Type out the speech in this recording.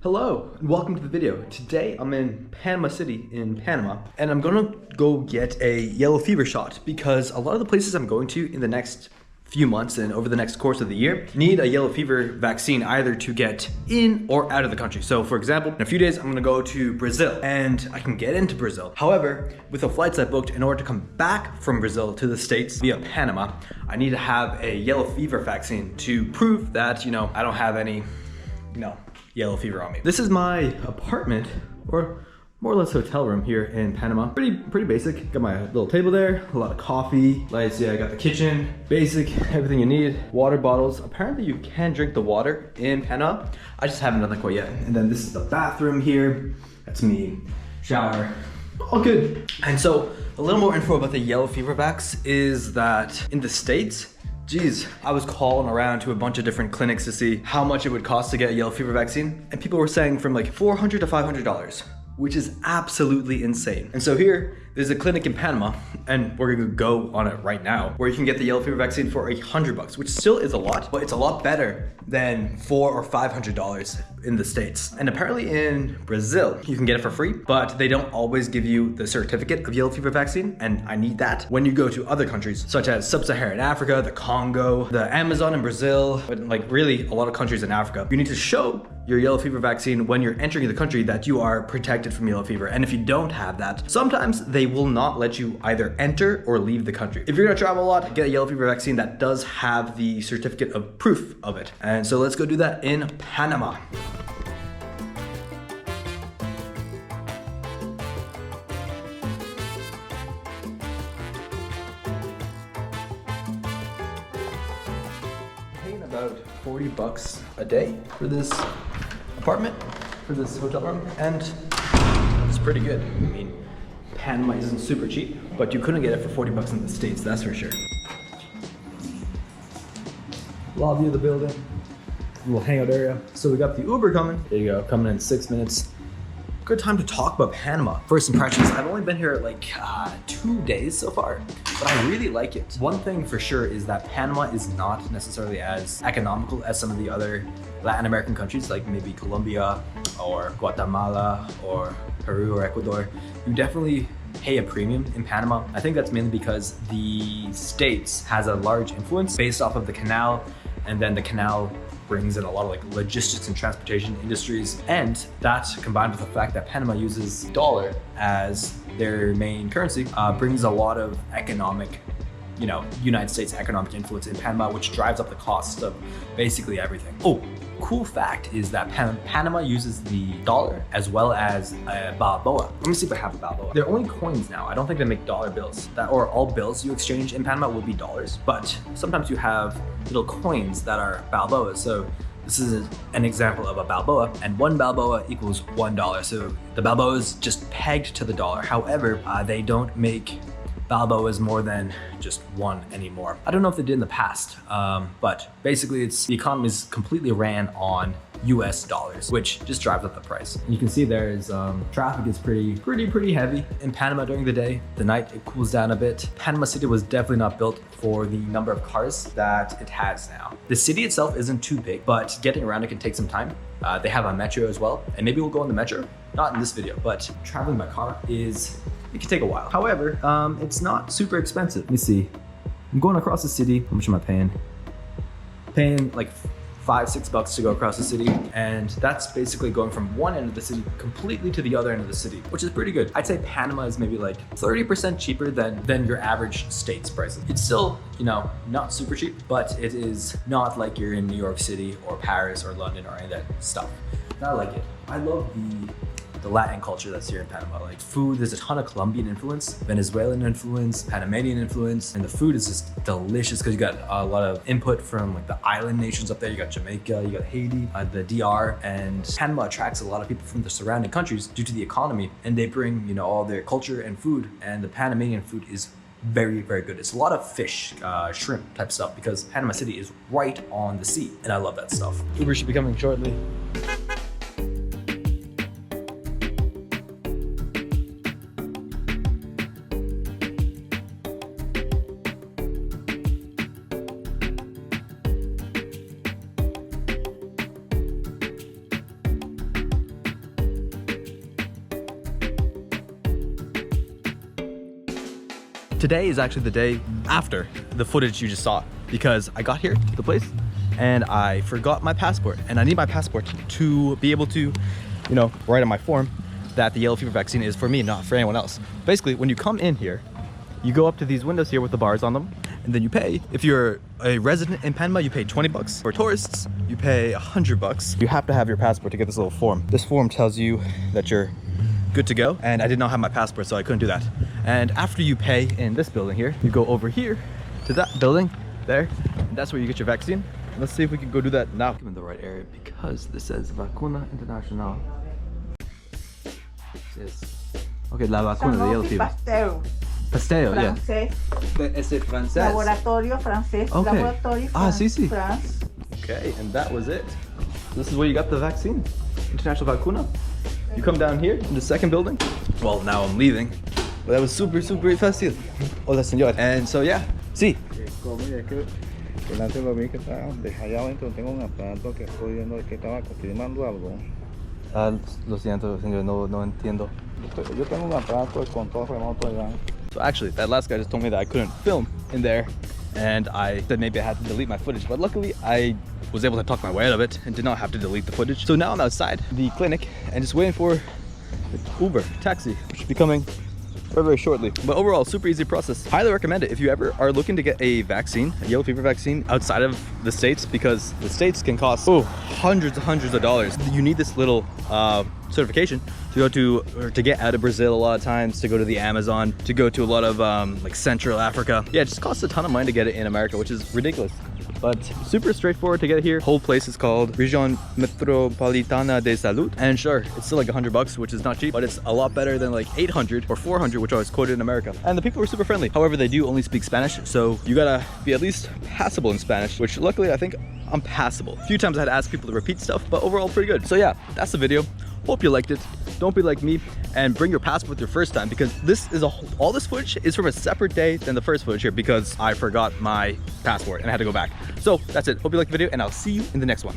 Hello and welcome to the video. Today I'm in Panama City in Panama and I'm gonna go get a yellow fever shot because a lot of the places I'm going to in the next few months and over the next course of the year need a yellow fever vaccine either to get in or out of the country. So for example, in a few days I'm gonna go to Brazil and I can get into Brazil. However, with the flights I booked, in order to come back from Brazil to the States via Panama, I need to have a yellow fever vaccine to prove that, I don't have any, yellow fever on me. This is my apartment, or more or less hotel room here in Panama. Pretty basic. Got my little table there, a lot of coffee, lights. Yeah, I got the kitchen, basic, everything you need. Water bottles. Apparently you can drink the water in Panama. I just haven't done that quite yet. And then this is the bathroom here. That's me, shower, all good. And so a little more info about the yellow fever vax is that in the States, geez, I was calling around to a bunch of different clinics to see how much it would cost to get a yellow fever vaccine. And people were saying from like $400 to $500, which is absolutely insane. And so here, there's a clinic in Panama, and we're gonna go on it right now, where you can get the yellow fever vaccine for $100, which still is a lot, but it's a lot better than $400 or $500 in the States. And apparently in Brazil, you can get it for free, but they don't always give you the certificate of yellow fever vaccine, and I need that when you go to other countries, such as Sub-Saharan Africa, the Congo, the Amazon in Brazil, but like really a lot of countries in Africa. You need to show your yellow fever vaccine when you're entering the country that you are protected from yellow fever. And if you don't have that, sometimes they will not let you either enter or leave the country. If you're gonna travel a lot, get a yellow fever vaccine that does have the certificate of proof of it. And so let's go do that in Panama. Paying about $40 a day for this apartment, for this hotel room, and it's pretty good. I mean, Panama isn't super cheap, but you couldn't get it for $40 in the States, that's for sure. Lobby of the building, little hangout area. So we got the Uber coming. There you go, coming in 6 minutes. Good time to talk about Panama. First impressions, I've only been here like 2 days so far, but I really like it. One thing for sure is that Panama is not necessarily as economical as some of the other Latin American countries, like maybe Colombia or Guatemala or Peru or Ecuador. You definitely pay a premium in Panama. I think that's mainly because the States has a large influence based off of the canal, and then the canal brings in a lot of like logistics and transportation industries. And that combined with the fact that Panama uses dollar as their main currency brings a lot of economic, United States economic influence in Panama, which drives up the cost of basically everything. Oh, cool fact is that Panama uses the dollar as well as a balboa. Let me see if I have a balboa. They're only coins now. I don't think they make dollar bills. Or all bills you exchange in Panama will be dollars, but sometimes you have little coins that are balboas. So this is an example of a balboa, and one balboa equals $1. So the balboa is just pegged to the dollar. However, they don't make balboas more than just one anymore. I don't know if they did in the past, but basically the economy is completely ran on US dollars, which just drives up the price. And you can see there's traffic is pretty heavy in Panama during the day. The night it cools down a bit. Panama City was definitely not built for the number of cars that it has now. The city itself isn't too big, but getting around it can take some time. They have a metro as well, and maybe we'll go on the metro. Not in this video, but traveling by car it can take a while. However, it's not super expensive. Let me see. I'm going across the city. How much am I paying? Paying like $5-6 to go across the city. And that's basically going from one end of the city completely to the other end of the city, which is pretty good. I'd say Panama is maybe like 30% cheaper than your average States prices. It's still, not super cheap, but it is not like you're in New York City or Paris or London or any of that stuff. And I like it. I love the Latin culture that's here in Panama. Like food, there's a ton of Colombian influence, Venezuelan influence, Panamanian influence, and the food is just delicious because you got a lot of input from like the island nations up there. You got Jamaica, you got Haiti, the DR, and Panama attracts a lot of people from the surrounding countries due to the economy, and they bring all their culture and food, and the Panamanian food is very good. It's a lot of fish, shrimp type stuff because Panama City is right on the sea, and I love that stuff. Uber should be coming shortly. Today is actually the day after the footage you just saw, because I got here to the place and I forgot my passport, and I need my passport to be able to, you know, write on my form that the yellow fever vaccine is for me, not for anyone else. Basically, when you come in here, you go up to these windows here with the bars on them, and then you pay. If you're a resident in Panama, you pay 20 bucks. For tourists, you pay 100 bucks. You have to have your passport to get this little form. This form tells you that you're good to go, and I did not have my passport, so I couldn't do that. And after you pay in this building here, you go over here to that building there, and that's where you get your vaccine. Let's see if we can go do that now. I'm in the right area because this says Vacuna Internacional. Yes. Okay, la vacuna de yellow fever. Pastel, yeah. Es el francés. Laboratorio francés. Okay. Laboratorio sí, sí. France. Okay, and that was it. This is where you got the vaccine. International vacuna. You come down here in the second building. Well, now I'm leaving. But that was super fácil. Hola, señor. And so, yeah. Sí. Delante lo vi que estaba de allá adentro, tengo un aparato que estoy viendo que estaba confirmando algo. Lo siento, señor, no entiendo. Yo tengo un aparato de control remoto allá. So actually, that last guy just told me that I couldn't film in there, and I said maybe I had to delete my footage, but luckily I was able to talk my way out of it and did not have to delete the footage. So now I'm outside the clinic and just waiting for the Uber taxi, which should be coming very shortly. But overall, super easy process. Highly recommend it if you ever are looking to get a vaccine, a yellow fever vaccine outside of the States, because the States can cost hundreds of dollars. You need this little certification to go to, or to get out of Brazil a lot of times, to go to the Amazon, to go to a lot of like Central Africa. Yeah, it just costs a ton of money to get it in America, which is ridiculous. But super straightforward to get here. Whole place is called Región Metropolitana de Salud, and sure, it's still like 100 bucks, which is not cheap, but it's a lot better than like 800 or 400, which I was quoted in America. And the people were super friendly. However, they do only speak Spanish, so you gotta be at least passable in Spanish, which luckily I think I'm passable. A few times I had to ask people to repeat stuff, but overall pretty good. So yeah, that's the video. Hope you liked it. Don't be like me and bring your passport your first time, because this is all this footage is from a separate day than the first footage here, because I forgot my passport and I had to go back. So that's it. Hope you liked the video, and I'll see you in the next one.